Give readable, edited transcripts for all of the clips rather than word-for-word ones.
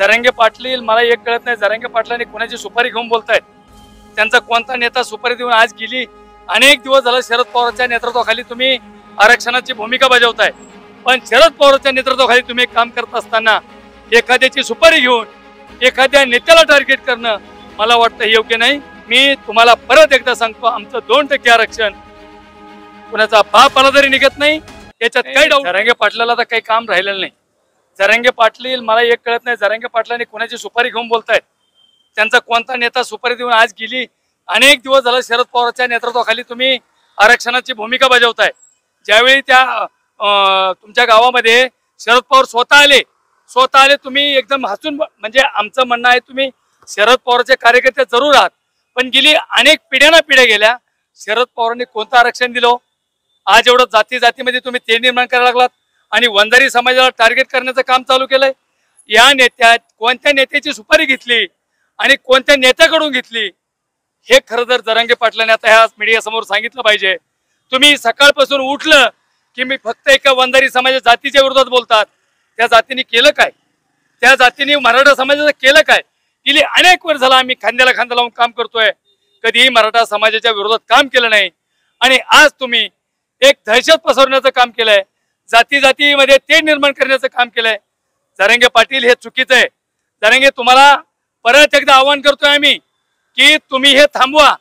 जरांगे पाटील मला एक कळत नाही, जरांगे पाटलांनी कोणाची सुपारी घेऊन बोलतायत? त्यांचा कोणता नेता सुपारी देऊन आज गेली? अनेक दिवस झालं शरद पवारांच्या नेतृत्वाखाली तुम्ही आरक्षणाची भूमिका बजावताय, पण शरद पवारांच्या नेतृत्वाखाली तुम्ही काम करत असताना एखाद्याची सुपारी घेऊन एखाद्या नेत्याला टार्गेट करणं मला वाटतं हे योग्य नाही। मी तुम्हाला परत एकदा सांगतो, आमचं 2% आरक्षण कुणाचा बाप आला तरी निघत नाही, याच्यात काही डाऊट। जरांगे पाटलाला तर काही काम राहिलेलं नाही। जरांगे पाटील मला एक कळत नाही, जरांगे पाटलांनी कोणाची सुपारी घेऊन बोलतायत? त्यांचा कोणता नेता सुपारी देऊन आज गेली? अनेक दिवस झालं शरद पवारांच्या नेतृत्वाखाली तुम्ही आरक्षणाची भूमिका बजावताय। ज्यावेळी त्या तुमच्या गावामध्ये शरद पवार स्वतः आले तुम्ही एकदम हसून, म्हणजे आमचं म्हणणं आहे तुम्ही शरद पवारचे कार्यकर्ते जरूर आहात, पण गेली अनेक पिढ्या गेल्या, शरद पवारांनी कोणतं आरक्षण दिलं? आज एवढं जातीमध्ये तुम्ही ते निर्माण करायला लागलात आणि वंजारी समाजाला टार्गेट करण्याचं काम चालू केलंय। या नेत्यात कोणत्या नेत्याची सुपारी घेतली आणि कोणत्या नेत्याकडून घेतली हे खरं तर जरांगे पाटलांनी आता ह्या मीडिया समोर सांगितलं पाहिजे। तुम्ही सकाळपासून उठलं की मी फक्त एका वंजारी समाजाच्या जातीच्या विरोधात बोलतात, त्या जातीने केलं काय? त्या जातीने मराठा समाजाचं केलं काय? गेली अनेक वर्ष झाला आम्ही खांद्याला खांदा लावून काम करतोय, कधीही मराठा समाजाच्या विरोधात काम केलं नाही आणि आज तुम्ही एक दहशत पसरवण्याचं काम केलंय, जातीमध्ये ते निर्माण करण्याचं काम केलंय। जरांगे पाटील हे चुकीचं आहे। जरांगे तुम्हाला परत एकदा आवाहन करतोय आम्ही की तुम्ही हे थांबवा,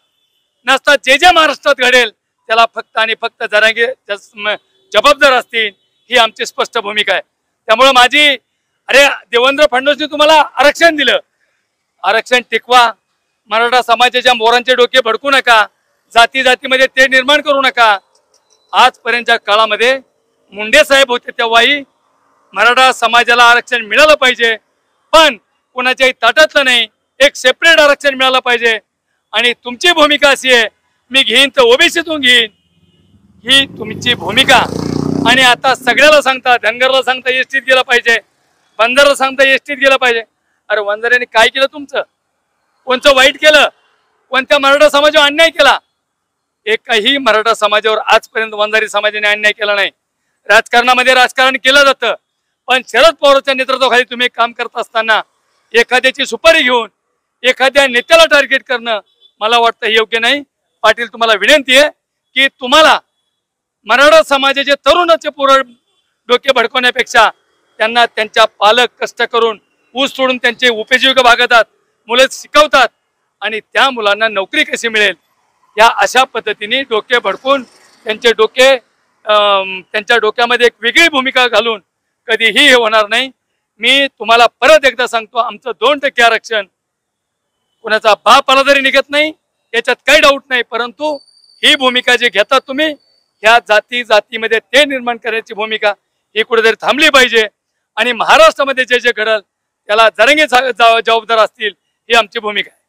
नसता जे महाराष्ट्रात घडेल त्याला फक्त आणि फक्त जरांगे जबाबदार असतील, ही आमची स्पष्ट भूमिका आहे। त्यामुळे माझी देवेंद्र फडणवीसने तुम्हाला आरक्षण दिलं, आरक्षण टिकवा, मराठा समाजाच्या मोरांचे डोके भडकू नका, जातीमध्ये ते निर्माण करू नका। आजपर्यंतच्या काळामध्ये मुंडे साहेब होते तेव्हाही मराठा समाजाला आरक्षण मिळालं पाहिजे, पण कोणाच्याही ताटातलं नाही, एक सेपरेट आरक्षण मिळालं पाहिजे। आणि तुमची भूमिका अशी आहे, मी घेईन तर ओबीसीतून घेईन, ही तुमची भूमिका। आणि आता सगळ्याला सांगता, धनगरला सांगता एसटीत गेलं पाहिजे, बंदरला सांगता एसटीत गेलं पाहिजे। अरे वंजाऱ्याने काय केलं तुमचं? कोणतं वाईट केलं? कोणत्या मराठा समाजावर अन्याय केला? एकही मराठा समाजावर आजपर्यंत वंजारी समाजाने अन्याय केला नाही। राजकारणामध्ये राजकारण केलं जातं, पण शरद पवारच्या नेतृत्वाखाली तुम्ही काम करत असताना एखाद्याची सुपारी घेऊन एखाद्या नेत्याला टार्गेट करणं मला वाटतं हे योग्य नाही। पाटील तुम्हाला विनंती आहे की तुम्हाला मराठा समाजाचे तरुणाचे डोके भडकवण्यापेक्षा त्यांना त्यांच्या पालक कष्ट करून ऊस सोडून त्यांचे उपजीविका भागवतात, मुलं शिकवतात आणि त्या मुलांना नोकरी कशी मिळेल या अशा पद्धतीने डोके भडकून त्यांच्या डोक्यामध्ये एक वेगळी भूमिका घालून कधीही हे होणार नाही। मी तुम्हाला परत एकदा सांगतो, आमचं 2% आरक्षण कुणाचा बाप आला तरी निघत नाही, याच्यात काही डाऊट नाही। परंतु ही भूमिका जी घेतात तुम्ही, ह्या जातीमध्ये ते निर्माण करण्याची भूमिका ही कुठेतरी थांबली पाहिजे आणि महाराष्ट्रामध्ये जे घडल त्याला जरांगे जबाबदार असतील, ही आमची भूमिका आहे।